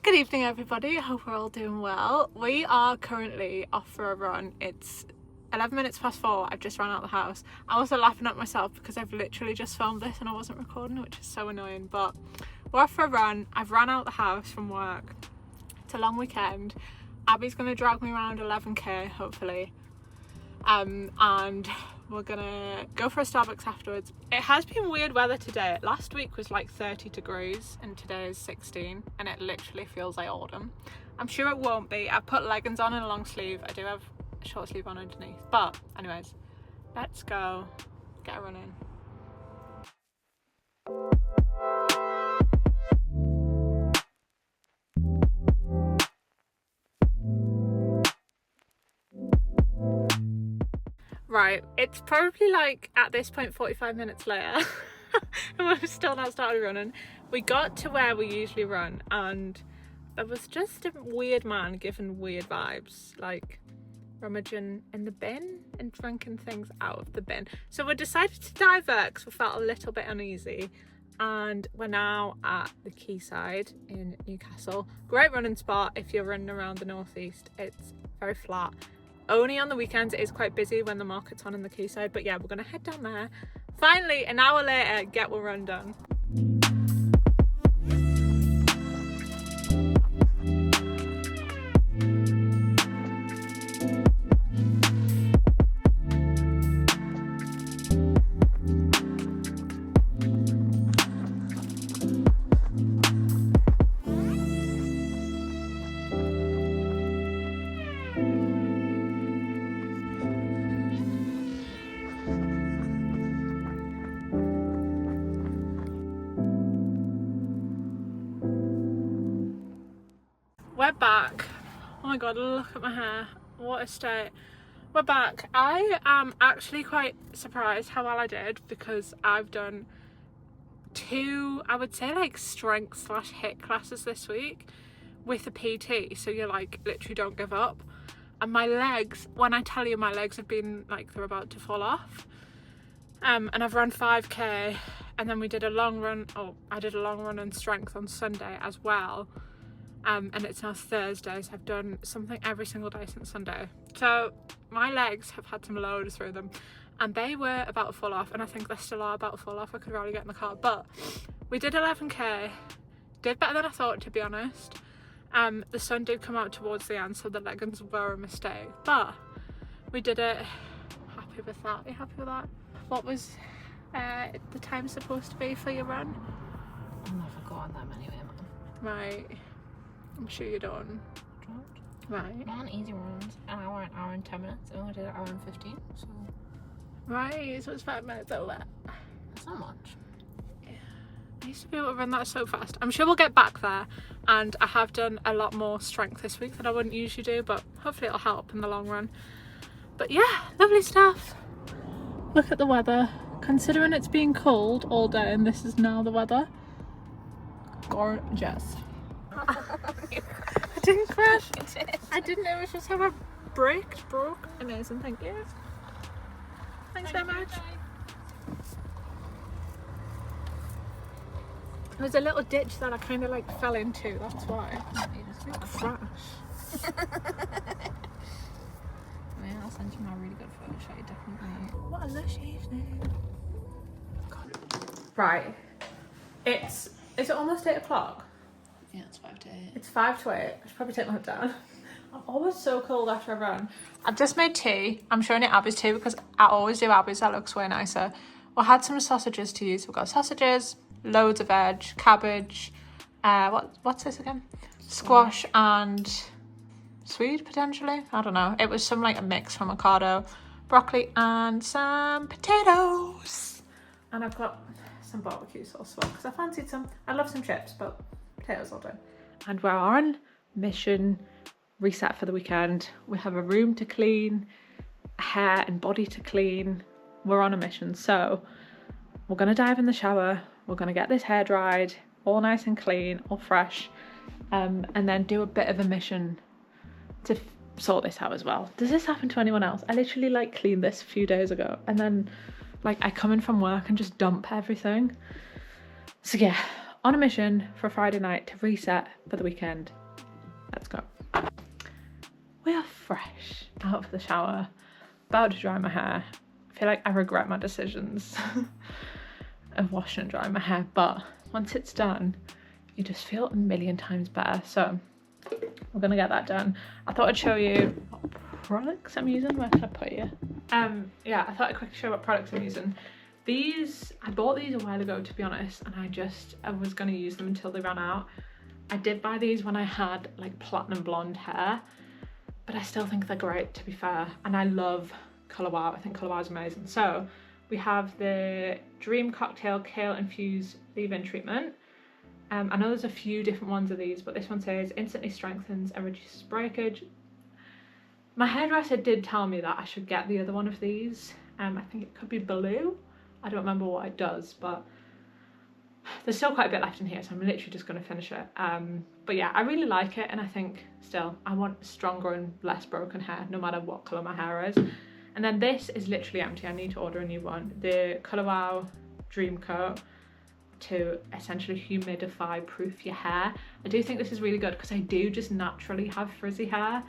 Good evening everybody, I hope we're all doing well. We are currently off for a run. It's 11 minutes past 4, I've just run out of the house. I was laughing at myself because I've literally just filmed this and I wasn't recording, which is so annoying, but we're off for a run. I've ran out the house from work. It's a long weekend. Abby's going to drag me around 11k hopefully, and we're gonna go for a Starbucks afterwards. It has been weird weather today. Last week was like 30 degrees and today is 16 and it literally feels like autumn. I'm sure it won't be. I've put leggings on and a long sleeve. I do have a short sleeve on underneath, but anyways, let's go get a run in. Right, it's probably like at this point 45 minutes later and we've still not started running. We got to where we usually run and there was just a weird man giving weird vibes, like rummaging in the bin and drinking things out of the bin. So we decided to divert because we felt a little bit uneasy, and we're now at the Quayside in Newcastle. Great running spot if you're running around the northeast. It's very flat. Only on the weekends it is quite busy when the market's on in the Quayside, but yeah, we're gonna head down there. Finally, an hour later, get one run done. We're back. Oh my god, look at my hair. What a state. We're back. I am actually quite surprised how well I did because I've done 2, I would say like strength / HIIT classes this week with a PT. So you're like literally don't give up. And my legs, when I tell you my legs have been like they're about to fall off. And I've run 5k and then we did a long run. Oh, I did a long run on strength on Sunday as well. And it's now Thursday, so I've done something every single day since Sunday. So my legs have had some loads through them and they were about to fall off, and I think they still are about to fall off. I could really get in the car, but we did 11k, did better than I thought, to be honest. The sun did come out towards the end, so the leggings were a mistake, but we did it. Happy with that. Are you happy with that? What was the time supposed to be for your run? I've never got on that many women. Right. I'm sure you don't. Right. Not an easy runs. An hour and 10 minutes. I only did an hour and 15. So. Right, so it's 5 minutes over. That's not much. Yeah. I used to be able to run that so fast. I'm sure we'll get back there. And I have done a lot more strength this week than I wouldn't usually do, but hopefully it'll help in the long run. But yeah, lovely stuff. Look at the weather. Considering it's been cold all day and this is now the weather. Gorgeous. I didn't crash. I didn't. It was just how I broke. Amazing. Thank you. Thanks very much. There's a little ditch that I kind of like fell into. That's why. Crash. I'll send you my really good photo show. Definitely. What a lush evening. God. Right. Is it almost 8 o'clock? Yeah, it's 5 to 8. It's 5 to 8. I should probably take my hood down. I'm always so cold after I run. I've just made tea. I'm showing it Abby's tea because I always do Abby's. That looks way nicer. We had some sausages to use. We've got sausages, loads of veg, cabbage. What's this again? Squash and swede potentially. I don't know. It was some like a mix from avocado, broccoli, and some potatoes. And I've got some barbecue sauce as well because I fancied some. I love some chips, but potatoes all done. And we're on mission reset for the weekend. We have a room to clean, hair and body to clean. We're on a mission, so we're gonna dive in the shower. We're gonna get this hair dried, all nice and clean, all fresh, and then do a bit of a mission to sort this out as well. Does this happen to anyone else? I literally like cleaned this a few days ago and then like I come in from work and just dump everything. So yeah, on a mission for Friday night to reset for the weekend. Let's go. We are fresh out of the shower, about to dry my hair. I feel like I regret my decisions of washing and drying my hair, but once it's done, you just feel a million times better. So we're gonna get that done. I thought I'd show you what products I'm using. Where can I put you? Yeah, I thought I'd quickly show what products I'm using. These, I bought these a while ago, to be honest, and I was gonna use them until they ran out. I did buy these when I had like platinum blonde hair, but I still think they're great, to be fair. And I love Colour Wow. I think Colour Wow is amazing. So we have the Dream Cocktail Kale Infused Leave-In Treatment. I know there's a few different ones of these, but this one says instantly strengthens and reduces breakage. My hairdresser did tell me that I should get the other one of these. I think it could be blue. I don't remember what it does, but there's still quite a bit left in here, so I'm literally just going to finish it. But yeah, I really like it, and I think still I want stronger and less broken hair, no matter what colour my hair is. And then this is literally empty. I need to order a new one. The Colour Wow Dream Coat to essentially humidify proof your hair. I do think this is really good because I do just naturally have frizzy hair,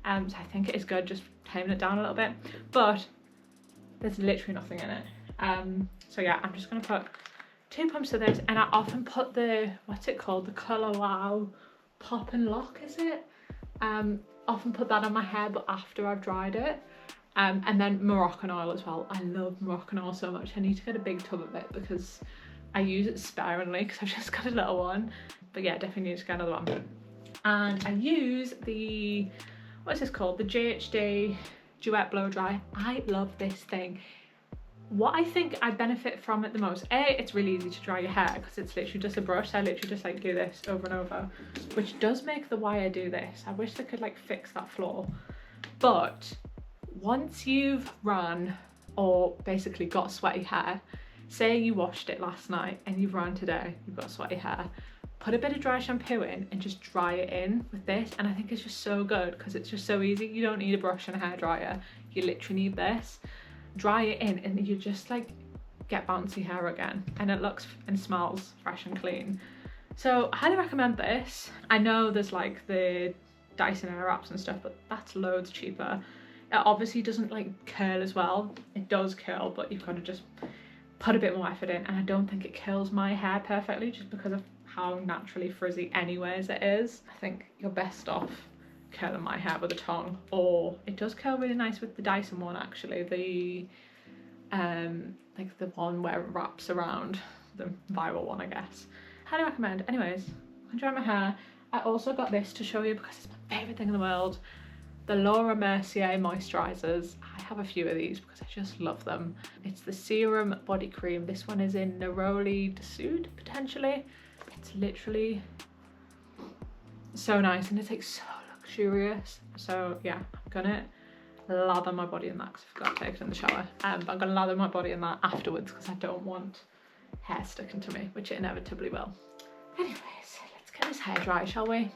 so I think it is good just taming it down a little bit, but there's literally nothing in it. So yeah, I'm just gonna put 2 pumps of this, and I often put the, what's it called, the Colour Wow Pop and Lock, is it? Often put that on my hair, but after I've dried it. And then Moroccan oil as well. I love Moroccan oil so much. I need to get a big tub of it because I use it sparingly because I've just got a little one. But yeah, definitely need to get another one. And I use the, what's this called? The JHD Duet Blow Dry. I love this thing. What I think I benefit from it the most, it's really easy to dry your hair because it's literally just a brush. I literally just like do this over and over, which does make the why I do this. I wish they could like fix that flaw. But once you've run or basically got sweaty hair, say you washed it last night and you've run today, you've got sweaty hair, put a bit of dry shampoo in and just dry it in with this, and I think it's just so good because it's just so easy. You don't need a brush and a hairdryer, you literally need this. Dry it in and you just like get bouncy hair again, and it looks and smells fresh and clean. So I highly recommend this. I know there's like the Dyson Airwraps and stuff, but that's loads cheaper. It obviously doesn't like curl as well. It does curl, but you've got to just put a bit more effort in, and I don't think it curls my hair perfectly just because of how naturally frizzy anyways it is. I think you're best off curling my hair with a tongue, or it does curl really nice with the Dyson one actually, the like the one where it wraps around, the viral one I guess. Highly recommend. Anyways, I'm drying my hair. I also got this to show you because it's my favourite thing in the world, the Laura Mercier moisturisers. I have a few of these because I just love them. It's the serum body cream. This one is in Neroli de Sud potentially. It's literally so nice and it's like so luxurious. So yeah, I'm gonna lather my body in that because I forgot to take it in the shower. But I'm gonna lather my body in that afterwards because I don't want hair sticking to me, which it inevitably will. Anyways, let's get this hair dry, shall we?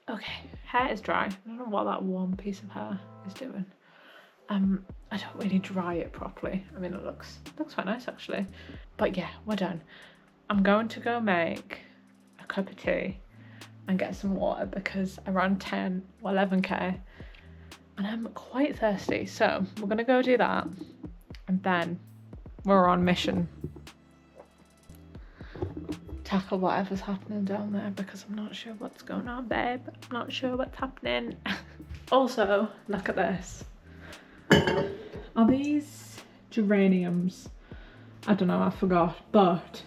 Okay, hair is dry. I don't know what that one piece of hair is doing. I don't really dry it properly. I mean, it looks quite nice actually. But yeah, we're done. I'm going to go make a cup of tea and get some water because I ran 10 or 11k and I'm quite thirsty. So we're gonna go do that and then we're on mission. Tackle whatever's happening down there because I'm not sure what's going on, babe. I'm not sure what's happening. Also, look at this. Are these geraniums? I don't know, I forgot, but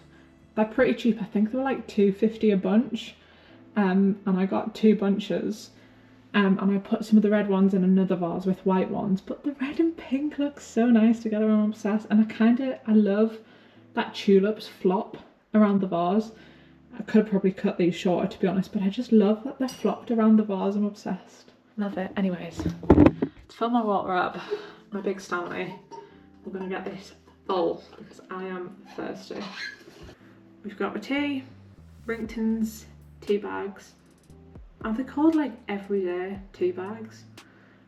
they're pretty cheap. I think they were like $2.50 a bunch, and I got 2 bunches, and I put some of the red ones in another vase with white ones, but the red and pink look so nice together. I'm obsessed, and I love that tulips flop around the vase. I could have probably cut these shorter to be honest, but I just love that they're flopped around the vase. I'm obsessed. Love it. Anyways, to fill my water up, my big Stanley, we're gonna get this full because I am thirsty. We've got my tea Brington's tea bags. Are they called like everyday tea bags?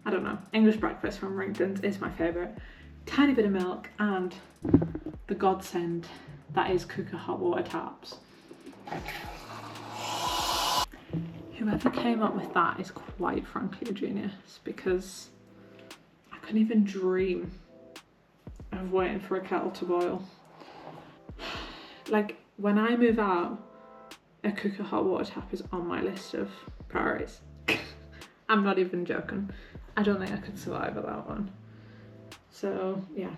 I don't know. English breakfast from Brington's is my favourite. Tiny bit of milk and the godsend that is Cooker hot water taps. Whoever came up with that is quite frankly a genius, because I couldn't even dream of waiting for a kettle to boil. Like, when I move out, a Cooker hot water tap is on my list of priorities. I'm not even joking. I don't think I could survive without one. So yeah,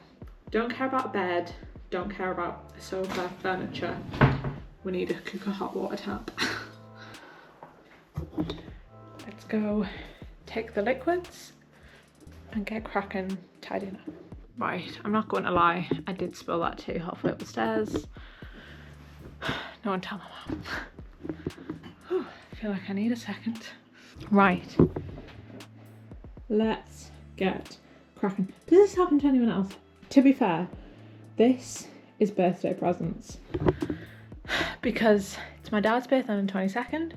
don't care about bed, don't care about sofa, furniture. We need a Cooker hot water tap. Let's go take the liquids and get cracking tidying up. Right, I'm not going to lie, I did spill that tea halfway up the stairs. No one tell my mum. I feel like I need a second. Right, let's get cracking. Does this happen to anyone else? To be fair, this is birthday presents, because it's my dad's birthday on the 22nd,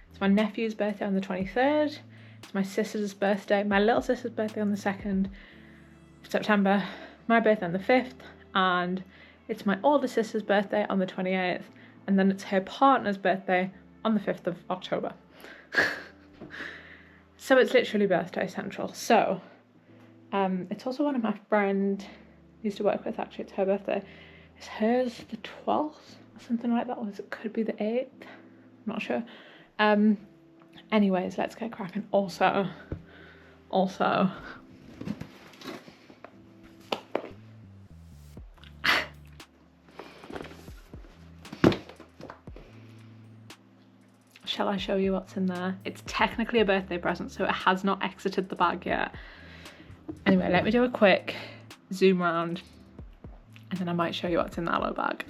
it's my nephew's birthday on the 23rd, it's my sister's birthday, my little sister's birthday on the 2nd of September, my birthday on the 5th, and it's my older sister's birthday on the 28th, and then it's her partner's birthday on the 5th of October. So it's literally birthday central. So it's also one of my friend used to work with, actually. It's her birthday. Is hers the 12th or something like that, or it could be the 8th? I'm not sure. Anyways, let's get cracking. Also shall I show you what's in there? It's technically a birthday present, so it has not exited the bag yet. Anyway, let me do a quick zoom round and then I might show you what's in the aloe bag.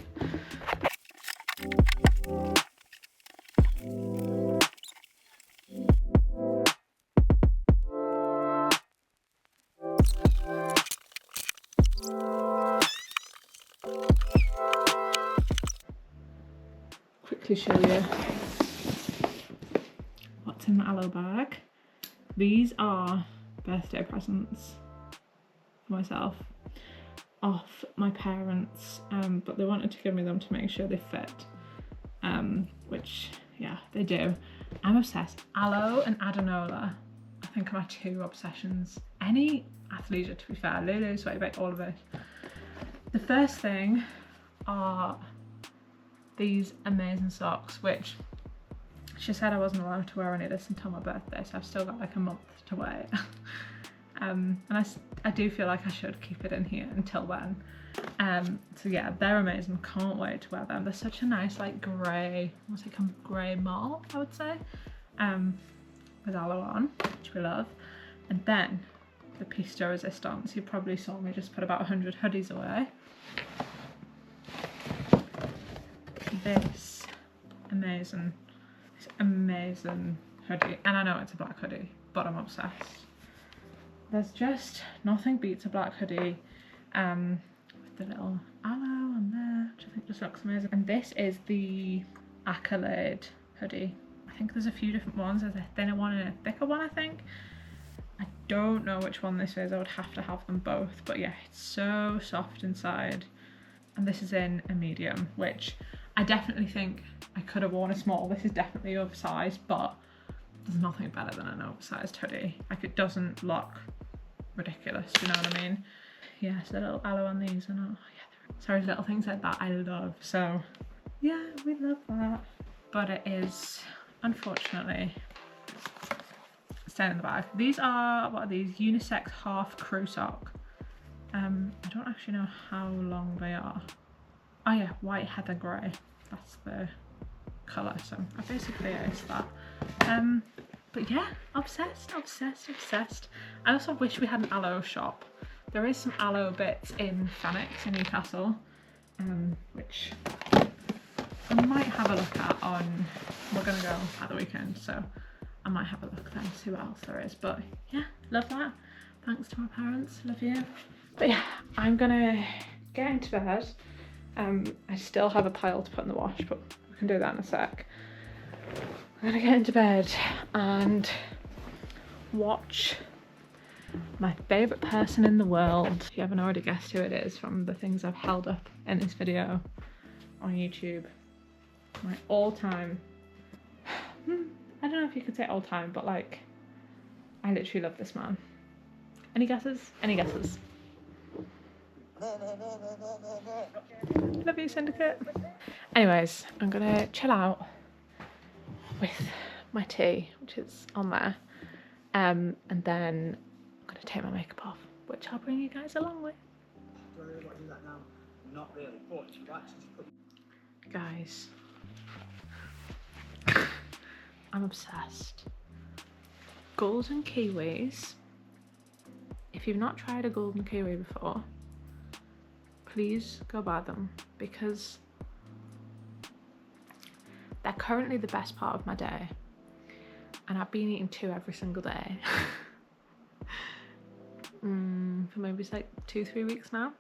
Quickly show you what's in the aloe bag. These are birthday presents for myself off my parents, but they wanted to give me them to make sure they fit, which yeah, they do. I'm obsessed. Aloe and Adenola, I think, are my two obsessions. Any athleisure, to be fair. Lulu, Sweaty Baked, all of it. The first thing are these amazing socks, which she said I wasn't allowed to wear any of this until my birthday, so I've still got like a month to wait. And I do feel like I should keep it in here until then. So yeah, they're amazing. Can't wait to wear them. They're such a nice like grey, what's it called, grey mauve, I would say, with aloe on, which we love. And then the piece de resistance. You probably saw me just put about 100 hoodies away. This amazing hoodie, and I know it's a black hoodie, but I'm obsessed. There's just nothing beats a black hoodie with the little aloe on there, which I think just looks amazing. And this is the Accolade hoodie. I think there's a few different ones. There's a thinner one and a thicker one, I think. I don't know which one this is. I would have to have them both, but yeah, it's so soft inside. And this is in a medium, which I definitely think I could have worn a small. This is definitely oversized, but there's nothing better than an oversized hoodie. Like, it doesn't look ridiculous, do you know what I mean? Yeah, so the little aloe on these, and oh yeah, sorry, little things like that I love. So yeah, we love that. But it is, unfortunately, staying in the bag. These are, what are these? Unisex half crew sock. I don't actually know how long they are. Oh yeah, white heather grey. That's the colour, so I basically aced that. But yeah, obsessed. I also wish we had an aloe shop. There is some aloe bits in Phoenix in Newcastle, which I might have a look at on, we're gonna go at the weekend, so I might have a look then, see what else there is. But yeah, love that. Thanks to my parents, love you. But yeah, I'm gonna get into bed. I still have a pile to put in the wash, but we can do that in a sec. I'm gonna get into bed and watch my favourite person in the world. If you haven't already guessed who it is from the things I've held up in this video on YouTube. My all-time, I don't know if you could say all-time, but like, I literally love this man. Any guesses? Any guesses? Love you, Syndicate. Anyways, I'm gonna chill out with my tea, which is on there, and then I'm gonna take my makeup off, which I'll bring you guys along with. Do I really want to do that now? Not really, but you actually put... Guys, I'm obsessed. Golden kiwis. If you've not tried a golden kiwi before, please go buy them, because they're currently the best part of my day, and I've been eating 2 every single day for maybe like 2-3 weeks now,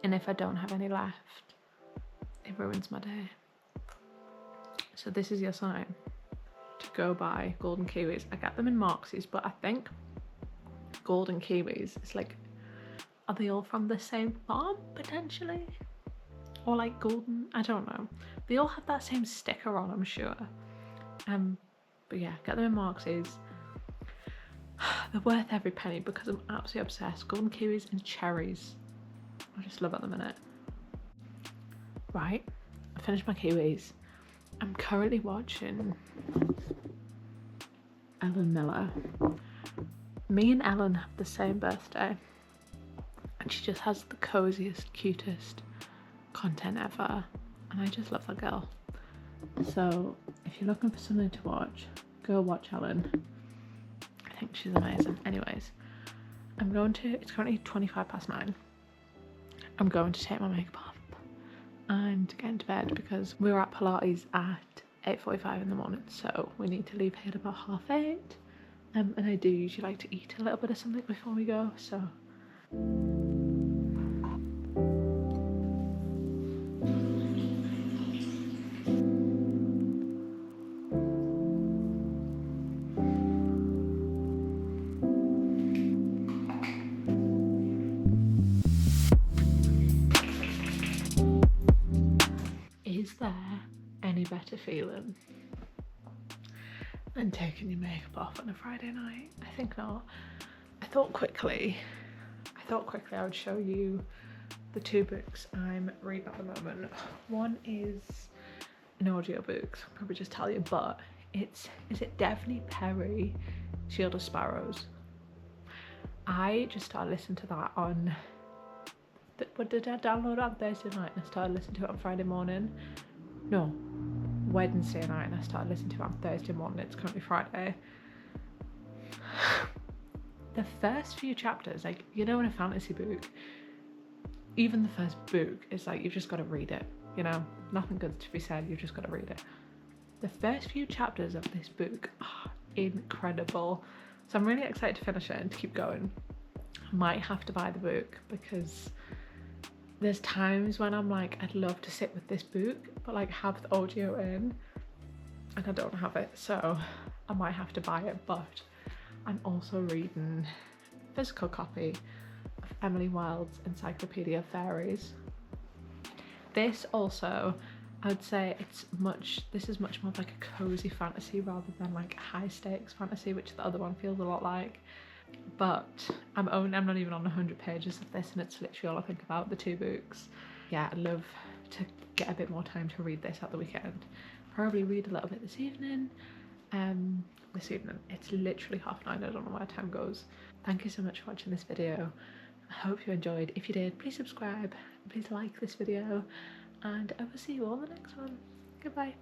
and if I don't have any left, it ruins my day. So this is your sign to go buy golden kiwis. I get them in Marx's, but I think golden kiwis, it's like, are they all from the same farm potentially? Or like golden, I don't know. They all have that same sticker on, I'm sure. But yeah, get them in Marx's. They're worth every penny because I'm absolutely obsessed. Golden kiwis and cherries. I just love at the minute. Right, I finished my kiwis. I'm currently watching Ellen Miller. Me and Ellen have the same birthday, and she just has the coziest, cutest content ever, and I just love that girl. So if you're looking for something to watch, go watch Ellen. I think she's amazing. Anyways, it's currently 9:25. I'm going to take my makeup off and get into bed because we're at Pilates at 8:45 in the morning, so we need to leave here at about 8:30. And I do usually like to eat a little bit of something before we go, so. Is there any better feeling than taking your makeup off on a Friday night? I think not. I thought quickly I would show you the 2 books I'm reading at the moment. One is an audiobook, so I'll probably just tell you, but is it Definitely Perry, Shield of Sparrows? I just started listening to that on, what did I download it on Thursday night and I started listening to it on Friday morning? No, Wednesday night, and I started listening to it on Thursday morning. It's currently Friday. The first few chapters, like, you know, in a fantasy book, even the first book is like, you've just got to read it, you know, nothing good to be said, you've just got to read it. The first few chapters of this book are incredible, so I'm really excited to finish it and to keep going. I might have to buy the book because there's times when I'm like, I'd love to sit with this book but like have the audio in, and I don't have it, so I might have to buy it. But I'm also reading a physical copy of Emily Wilde's Encyclopedia of Fairies. This also, I would say this is much more like a cozy fantasy rather than like high stakes fantasy, which the other one feels a lot like. But I'm not even on 100 pages of this, and it's literally all I think about, the 2 books. Yeah, I'd love to get a bit more time to read this at the weekend. Probably read a little bit this evening. It's literally 9:30, I don't know where time goes. Thank you so much for watching this video. I hope you enjoyed. If you did, please subscribe, please like this video, and I will see you all in the next one. Goodbye.